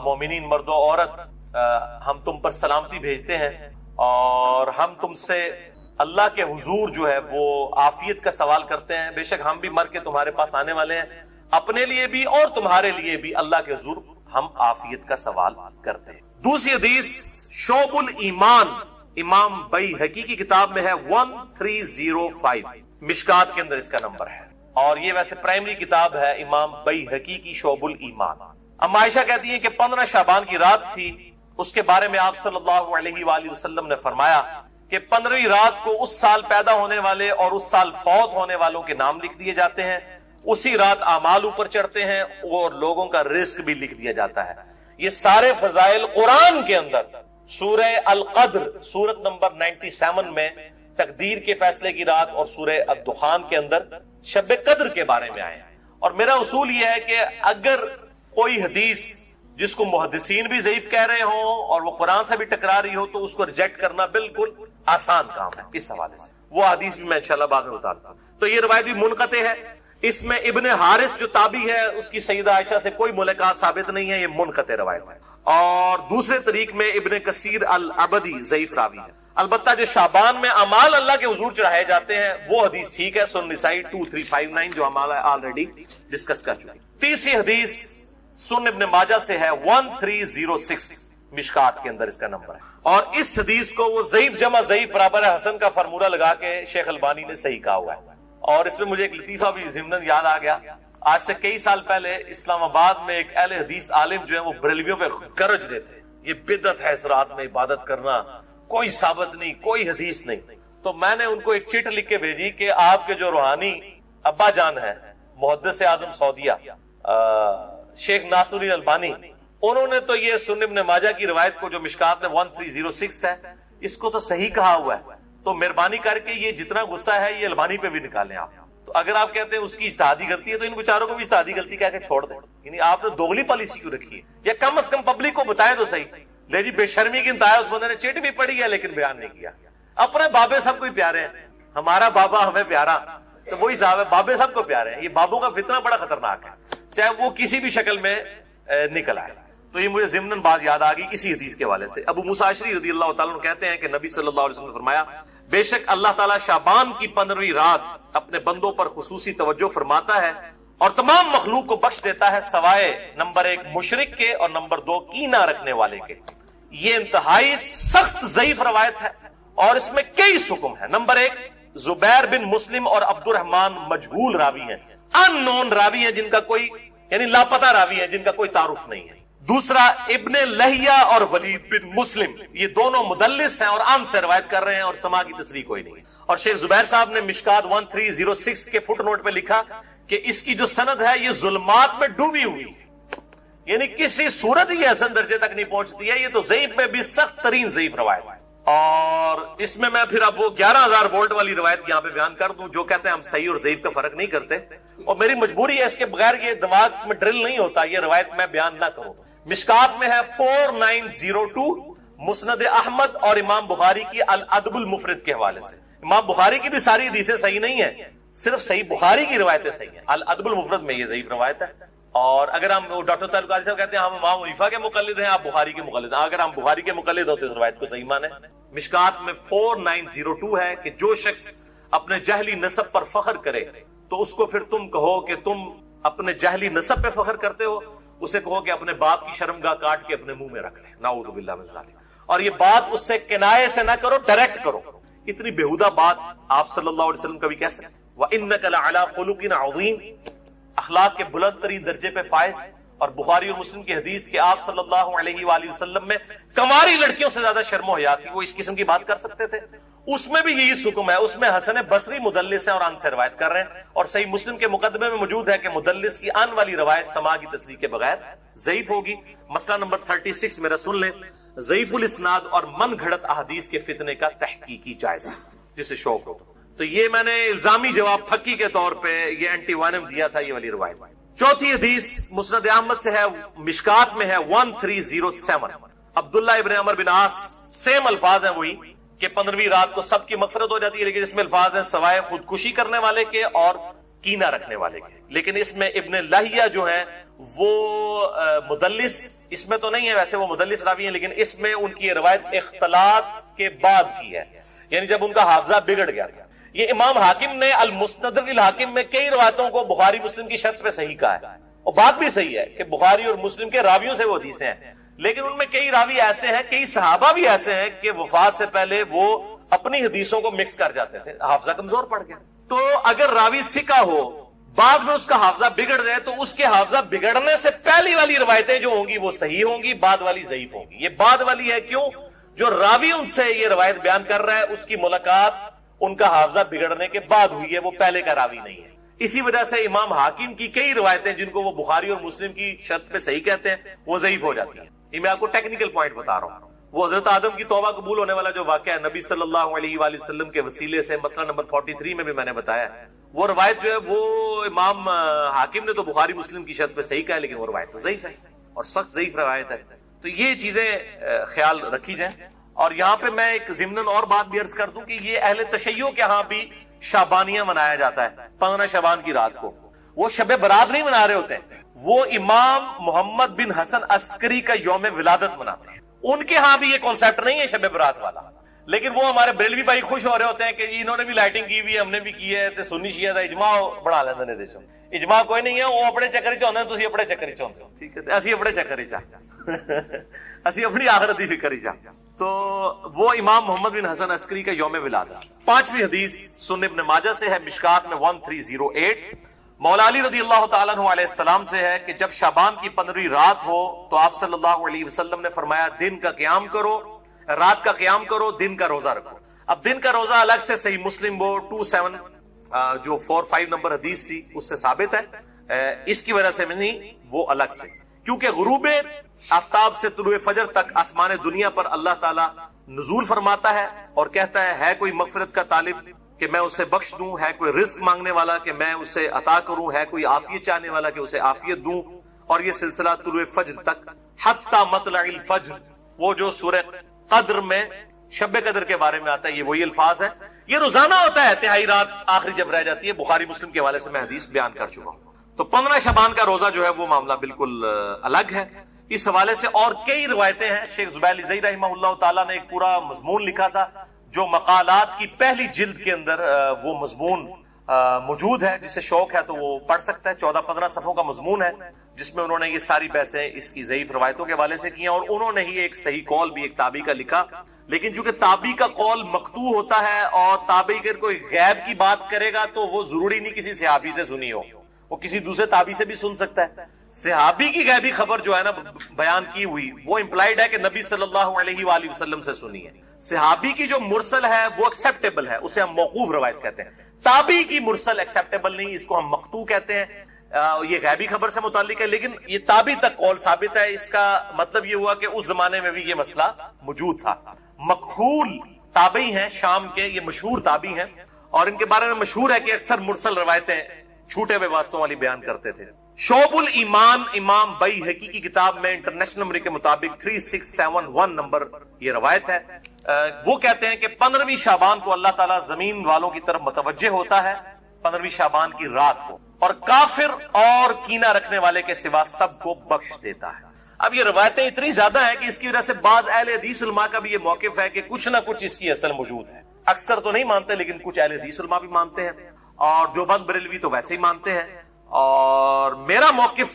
Speaker 1: مومنین مرد و عورت، ہم تم پر سلامتی بھیجتے ہیں، اور ہم تم سے اللہ کے حضور جو ہے وہ عافیت کا سوال کرتے ہیں، بے شک ہم بھی مر کے تمہارے پاس آنے والے ہیں، اپنے لیے بھی اور تمہارے لیے بھی اللہ کے حضور ہم عافیت کا سوال کرتے ہیں۔ دوسری حدیث شعب الایمان امام بیہقی کی کتاب میں ہے 1305، مشکات کے اندر اس کا نمبر ہے، اور یہ ویسے پرائمری کتاب ہے امام بیہقی کی شعب الایمان۔ اما عائشہ کہتی ہیں کہ 15 شعبان کی رات تھی، اس کے بارے میں آپ صلی اللہ علیہ وآلہ وسلم نے فرمایا کہ 15ویں رات کو اس سال پیدا ہونے والے اور اس سال فوت ہونے والوں کے نام لکھ دیے جاتے ہیں، اسی رات اعمال اوپر چڑھتے ہیں اور لوگوں کا رزق بھی لکھ دیا جاتا ہے۔ یہ سارے فضائل قرآن کے اندر سورہ القدر سورت نمبر 97 میں تقدیر کے فیصلے کی رات اور سورہ الدخان کے اندر شب قدر کے بارے میں آئے ہیں۔ اور میرا اصول یہ ہے کہ اگر کوئی حدیث جس کو محدثین بھی ضعیف کہہ رہے ہوں اور وہ قرآن سے بھی ٹکرا رہی ہو تو اس کو ریجیکٹ کرنا بالکل آسان کام ہے۔ اس حوالے سے وہ حدیث بھی میں انشاءاللہ بعد میں بتاتا ہوں۔ تو یہ روایت بھی منقطع ہے، اس میں ابن حارث جو تابعی ہے اس کی سیدہ عائشہ سے کوئی ملاقات ثابت نہیں ہے، یہ منقطع روایت ہے. اور دوسرے طریق میں ابن کثیر العبدی ضعیف راوی ہے. البتہ جو شعبان میں اعمال اللہ کے حضور چڑھائے جاتے ہیں وہ حدیث ٹھیک ہے، سنن نسائی 2359 جو اعمال آلریڈی ڈسکس کر چکے. تیسری حدیث سنن ابن ماجہ سے ہے 1306 مشکات کے اندر اس کا نمبر ہے، اور اس حدیث کو وہ ضعیف جمع ضعیف برابر ہے حسن کا فارمولہ لگا کے شیخ البانی نے صحیح کہا ہوا ہے. اور اس میں مجھے ایک لطیفہ بھی ضمناً یاد آ گیا. آج سے کئی سال پہلے اسلام آباد میں ایک اہل حدیث عالم جو ہے وہ بریلویوں پہ گرج رہے تھے یہ بدعت ہے اس رات میں عبادت کرنا، کوئی ثابت نہیں، کوئی حدیث نہیں. تو میں نے ان کو ایک چٹ لکھ کے بھیجی کہ آپ کے جو روحانی ابا جان ہیں محدث اعظم سعودیہ شیخ ناصر الدین البانی، انہوں نے تو یہ سنن ابن ماجہ کی روایت کو جو مشکات میں 1306 ہے اس کو تو صحیح کہا ہوا ہے، تو مہربانی کر کے یہ جتنا غصہ ہے یہ البانی پہ بھی نکالیں آپ. تو اگر آپ کہتے ہیں اس کی اجتہادی غلطی ہے تو ان بیچاروں کو بھی اجتہادی غلطی کہہ کے چھوڑ دیں. یعنی آپ نے دوگلی پالیسی کیوں رکھی ہے؟ یا کم از کم پبلک کو بتائے تو صحیح. لے جی بے شرمی کی انتہا، اس بندے نے چٹ بھی پڑھی ہے لیکن بیان نہیں کیا. اپنے بابے سب کو پیارے ہیں، ہمارا بابا ہمیں پیارا تو وہی صاحب ہے، بابے سب کو پیارے ہیں. یہ بابوں کا فتنہ بڑا خطرناک ہے چاہے وہ کسی بھی شکل میں نکل آئے. تو یہ مجھے ضمناً بات یاد آ گئی اسی حدیث کے حوالے سے. ابو موسیٰ اشعری رضی اللہ تعالیٰ عنہ کہتے ہیں کہ نبی صلی اللہ علیہ وسلم نے فرمایا بے شک اللہ تعالیٰ شعبان کی 15ویں رات اپنے بندوں پر خصوصی توجہ فرماتا ہے اور تمام مخلوق کو بخش دیتا ہے سوائے نمبر 1 مشرک کے اور نمبر 2 کینہ رکھنے والے کے. یہ انتہائی سخت ضعیف روایت ہے اور اس میں کئی حکم ہے. نمبر 1 زبیر بن مسلم اور عبد الرحمن مجہول راوی ہیں، ان نون راوی ہیں جن کا کوئی یعنی لاپتہ راوی ہیں جن کا کوئی تعارف نہیں ہے. دوسرا ابن لہیہ اور ولید بن مسلم، یہ دونوں مدلس ہیں اور ان سے روایت کر رہے ہیں اور سما کی تصریح کوئی نہیں. اور شیخ زبیر صاحب نے مشکات 1306 کے فٹ نوٹ پہ لکھا کہ اس کی جو سند ہے یہ ظلمات میں ڈوبی ہوئی، یعنی کسی صورت یہ حسن درجے تک نہیں پہنچتی ہے. یہ تو ضعیف میں بھی سخت ترین ضعیف روایت ہے. اور اس میں پھر اب وہ 11,000 وولٹ والی روایت یہاں پہ بیان کر دوں جو کہتے ہیں ہم صحیح اور ضعیف کا فرق نہیں کرتے، اور میری مجبوری ہے اس کے بغیر یہ دماغ میں ڈرل نہیں ہوتا یہ روایت میں بیان نہ کروں. مشکات میں ہے 4902 مسند احمد اور امام بخاری کی الادب المفرد کے حوالے سے. امام بخاری کی بھی ساری حدیثیں صحیح نہیں ہیں، صرف صحیح بخاری کی روایتیں صحیح ہیں. الادب المفرد میں یہ ضعیف روایت ہے. اور اگر ہم ڈاکٹر طارق قاضی صاحب کہتے ہیں ہم امام حنیفہ کے مقلد ہیں، آپ بخاری کے مقلد ہیں، اگر ہم بخاری کے مقلد ہوتے اس روایت کو صحیح مانیں. مشکات میں 4902 ہے کہ جو شخص اپنے جہلی نسب پر فخر کرے تو اس کو پھر تم کہو کہ تم اپنے جہلی نسب پہ فخر کرتے ہو، اسے کہو کہ اپنے باپ کی شرمگاہ کاٹ کے اپنے منہ میں رکھ لے، نعوذ باللہ من ذالک. اور یہ بات اس سے کنایے سے نہ کرو، ڈائریکٹ کرو. اتنی بےہودہ بات آپ صلی اللہ علیہ وسلم کبھی کہہ سکتے؟ وَإِنَّكَ لَعَلَىٰ خُلُقٍ عَظِيمٍ، اخلاق کے بلند ترین درجے پہ فائز. اور بخاری اور مسلم کی حدیث کہ آپ صلی اللہ علیہ وآلہ وسلم میں کنواری لڑکیوں سے زیادہ شرم و حیا تھی، وہ اس قسم کی بات کر سکتے تھے؟ اس میں بھی یہی حکم ہے. اس میں حسن بصری مدلس ہیں اور ان سے روایت کر رہے ہیں، اور صحیح مسلم کے مقدمے میں موجود ہے کہ مدلس کی ان والی روایت سما کی تصریح کے بغیر ضعیف ہوگی. مسئلہ نمبر 36 میرا سن لیں، ضعیف الاسناد اور من گھڑت احادیث کے فتنے کا تحقیقی جائزہ جسے شوق ہو. تو یہ میں نے الزامی جواب پھکی کے طور پہ یہ اینٹی وانم دیا تھا یہ والی روایت. چوتھی حدیث مسند احمد سے ہے، مشکات میں ہے 1307 عبداللہ ابن عمر بن عاص، سیم الفاظ ہیں وہی کہ 15ویں رات کو سب کی مغفرت ہو جاتی ہے، لیکن اس میں الفاظ ہیں سوائے خودکشی کرنے والے کے اور کینہ رکھنے والے کے. لیکن اس میں ابن لہیہ جو ہیں وہ مدلس، اس میں تو نہیں ہے، ویسے وہ مدلس راوی ہیں لیکن اس میں ان کی روایت اختلاط کے بعد کی ہے، یعنی جب ان کا حافظہ بگڑ گیا تھا. یہ امام حاکم نے المستدرک الحاکم میں کئی روایتوں کو بخاری مسلم کی شرط پہ صحیح کہا ہے، اور بات بھی صحیح ہے کہ بخاری اور مسلم کے راویوں سے وہ حدیثیں ہیں، لیکن ان میں کئی راوی ایسے ہیں، کئی صحابہ بھی ایسے ہیں کہ وفات سے پہلے وہ اپنی حدیثوں کو مکس کر جاتے تھے، حافظہ کمزور پڑ گیا. تو اگر راوی ثقہ ہو بعد میں اس کا حافظہ بگڑ جائے تو اس کے حافظہ بگڑنے سے پہلی والی روایتیں جو ہوں گی وہ صحیح ہوں گی، بعد والی ضعیف ہوں گی. یہ بعد والی ہے کیوں؟ جو راوی ان سے یہ روایت بیان کر رہا ہے اس کی ملاقات ان کا حافظہ بگڑنے کے بعد ہوئی ہے، وہ پہلے کا راوی نہیں ہے. اسی وجہ سے امام حاکم کی کئی روایتیں جن کو وہ بخاری اور مسلم کی شرط پہ صحیح کہتے ہیں وہ ضعیف ہو جاتی ہیں. یہ میں آپ کو ٹیکنیکل پوائنٹ بتا رہا ہوں. وہ حضرت آدم کی توبہ قبول ہونے والا جو واقعہ ہے نبی صلی اللہ علیہ وآلہ وسلم کے وسیلے سے، مسئلہ نمبر 43 میں بھی میں نے بتایا، وہ روایت جو ہے وہ امام حاکم نے تو بخاری مسلم کی شرط پہ صحیح کہا ہے لیکن وہ روایت تو ضعیف ہے اور سخت ضعیف روایت ہے. تو یہ چیزیں خیال رکھی جائیں. اور یہاں پہ میں ایک ضمناً اور بات بھی عرض کر دوں کہ یہ اہل تشیع کے ہاں بھی شعبانیہ منایا جاتا ہے 15 شعبان کی رات کو. وہ شب برات نہیں منا رہے ہوتے ہیں، وہ امام محمد بن حسن عسکری کا یوم ولادت مناتے ہیں. ان کے ہاں بھی یہ کانسیپٹ نہیں ہے شب برات والا، لیکن وہ ہمارے بریلوی بھائی خوش ہو رہے ہوتے ہیں کہ انہوں نے بھی لائٹنگ کی ہوئی ہے، ہم نے بھی کی ہے، تے سنی شیعہ دا اجماع بڑھا لیندے نے. دیکھو اجماع کوئی نہیں ہے، وہ اپنے چکر ہی چاہتے ہیں، تسی اپنے چکر ہی چاہتے ہو. ٹھیک ہے، اسی اپنے چکر ہی چاہتے اسی اپنی آخرت کی فکر ہی چاہتے. تو وہ امام محمد بن حسن عسکری کا یوم ولادت. پانچویں حدیث سنن ابن ماجہ سے ہے، مشکات میں 1308. مولا علی رضی اللہ تعالیٰ عنہ علیہ السلام سے ہے کہ جب شعبان کی 15ویں رات ہو تو آپ صلی اللہ علیہ وسلم نے فرمایا دن کا قیام کرو، رات کا قیام کرو، دن کا روزہ رکھو. اب دن کا روزہ الگ سے صحیح مسلم وہ 27 نمبر حدیث تھی اس سے ثابت ہے، اس کی وجہ سے نہیں، وہ الگ سے، کیونکہ غروب آفتاب سے طلوع فجر تک آسمان دنیا پر اللہ تعالیٰ نزول فرماتا ہے اور کہتا ہے کوئی مغفرت کا طالب کہ میں اسے بخش دوں، ہے کوئی رزق مانگنے والا کہ میں اسے عطا کروں، ہے کوئی عافیت چاہنے والا کہ اسے عافیت دوں. اور یہ سلسلہ طلوع فجر تک حتی مطلع الفجر، وہ جو سورہ قدر میں شب قدر کے بارے میں آتا ہے، یہ وہی الفاظ ہیں. یہ روزانہ ہوتا ہے، تہائی رات آخری جب رہ جاتی ہے. بخاری مسلم کے حوالے سے میں حدیث بیان کر چکا ہوں. تو 15 شعبان کا روزہ جو ہے وہ معاملہ بالکل الگ ہے. اس حوالے سے اور کئی روایتیں ہیں. شیخ زبیر الزئی رحمہ اللہ تعالیٰ نے ایک پورا مضمون لکھا تھا جو مقالات کی پہلی جلد کے اندر وہ مضمون موجود ہے. جسے شوق ہے تو وہ پڑھ سکتا ہے. 14-15 صفحوں کا مضمون ہے جس میں انہوں نے یہ ساری بحثیں اس کی ضعیف روایتوں کے حوالے سے کی ہیں، اور انہوں نے ہی ایک صحیح قول بھی ایک تابعی کا لکھا. لیکن چونکہ تابعی کا قول مقطوع ہوتا ہے اور تابعی اگر کوئی غیب کی بات کرے گا تو وہ ضروری نہیں کسی صحابی سے سنی ہو، وہ کسی دوسرے تابعی سے بھی سن سکتا ہے. صحابی کی غیبی خبر جو ہے نا بیان کی ہوئی وہ امپلائڈ ہے کہ نبی صلی اللہ علیہ وآلہ وسلم سے سنی ہے. صحابی کی جو مرسل ہے وہ ایکسیپٹیبل ہے، اسے ہم موقوف روایت کہتے ہیں. تابعی کی مرسل ایکسیپٹیبل نہیں، اس کو ہم مقطوع کہتے ہیں. یہ غیبی خبر سے متعلق ہے، لیکن یہ تابعی تک قول ثابت ہے. اس کا مطلب یہ ہوا کہ اس زمانے میں بھی یہ مسئلہ موجود تھا. مکحول تابعی ہیں شام کے، یہ مشہور تابعی ہیں، اور ان کے بارے میں مشہور ہے کہ اکثر مرسل روایتیں چھوٹے ہوئے واسطوں والی بیان کرتے تھے. شعب الایمان امام بیہقی کی کتاب میں انٹرنیشنل نمبر کے مطابق 3671 نمبر یہ روایت ہے. وہ کہتے ہیں کہ 15ویں شعبان کو اللہ تعالیٰ زمین والوں کی طرف متوجہ ہوتا ہے 15ویں شعبان کی رات کو، اور کافر اور کینہ رکھنے والے کے سوا سب کو بخش دیتا ہے. اب یہ روایتیں اتنی زیادہ ہیں کہ اس کی وجہ سے بعض اہل حدیث علماء کا بھی یہ موقف ہے کہ کچھ نہ کچھ اس کی اصل موجود ہے. اکثر تو نہیں مانتے لیکن کچھ اہل حدیث علماء بھی مانتے ہیں، اور دیوبند بریلوی تو ویسے ہی مانتے ہیں. اور میرا موقف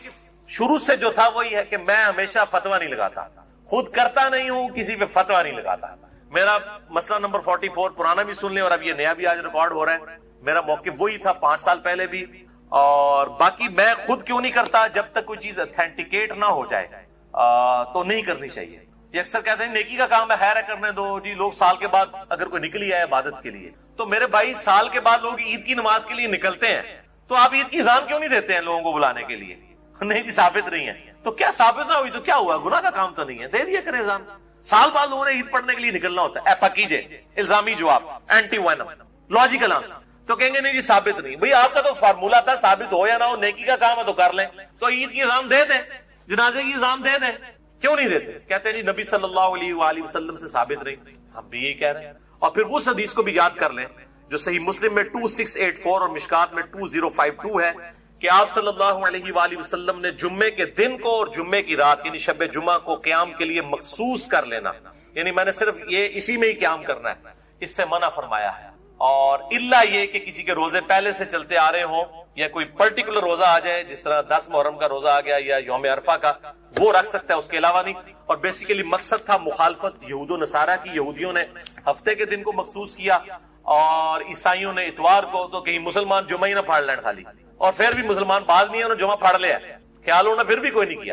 Speaker 1: شروع سے جو تھا وہی ہے کہ میں ہمیشہ فتویٰ نہیں لگاتا، خود کرتا نہیں ہوں، کسی پہ فتویٰ نہیں لگاتا. میرا مسئلہ نمبر 44 پرانا بھی سن لیں اور اب یہ نیا بھی آج ریکارڈ ہو رہا ہے. میرا موقف وہی تھا 5 سال پہلے بھی، اور باقی میں خود کیوں نہیں کرتا، جب تک کوئی چیز اتھینٹیکیٹ نہ ہو جائے تو نہیں کرنی چاہیے. یہ اکثر کہتے ہیں نیکی کا کام ہے، خیر ہے کرنے دو جی. لوگ سال کے بعد اگر کوئی نکلی ہے عبادت کے لیے، تو میرے بھائی سال کے بعد لوگ عید کی نماز کے لیے نکلتے ہیں، تو آپ عید کی اذان کیوں نہیں دیتے ہیں لوگوں کو بلانے کے لیے؟ نہیں جی ثابت نہیں ہے. تو کیا ثابت نہ ہوئی تو کیا ہوا؟ گناہ کا کام تو نہیں ہے، دے دیا کرے اذان. سال بعد لوگوں نے عید پڑھنے کے لیے نکلنا ہوتا ہے. پکیجے الزامی جواب، اینٹی وینم لاجیکل آنسر. تو کہیں گے نہیں جی ثابت نہیں. بھئی آپ کا تو فارمولا تھا ثابت ہو یا نہ ہو، نیکی کا کام ہے تو کر لیں. تو عید کی اذان دے دیں، جنازے کی اذان دے دیں، کیوں نہیں دیتے؟ کہتے ہیں جی نبی صلی اللہ علیہ وآلہ وسلم سے ثابت رہی. ہم بھی یہی کہہ رہے ہیں. اور پھر اس حدیث کو بھی یاد کر لیں جو صحیح مسلم میں 2684 اور مشکات میں 2052 ہے کہ آپ صلی اللہ علیہ وآلہ وسلم نے جمعے کے دن کو اور جمعے کی رات یعنی شب جمعہ کو قیام کے لیے مخصوص کر لینا، یعنی میں نے صرف یہ اسی میں ہی قیام کرنا ہے، اس سے منع فرمایا ہے. اور الا یہ کہ کسی کے روزے پہلے سے چلتے آ رہے ہوں یا کوئی پرٹیکولر روزہ آ جائے، جس طرح 10 محرم کا روزہ آ گیا یا یوم عرفہ کا، وہ رکھ سکتا ہے، اس کے علاوہ نہیں. اور بیسیکلی مقصد تھا مخالفت یہود و نصارہ کی. یہودیوں نے ہفتے کے دن کو مخصوص کیا اور عیسائیوں نے اتوار کو. تو کہیں مسلمان جمعہ ہی نہ پھاڑ لین خالی، اور پھر بھی مسلمان بعد نہیں ہے، انہوں نے جمعہ پھاڑ لیا، خیال ہونا پھر بھی کوئی نہیں کیا.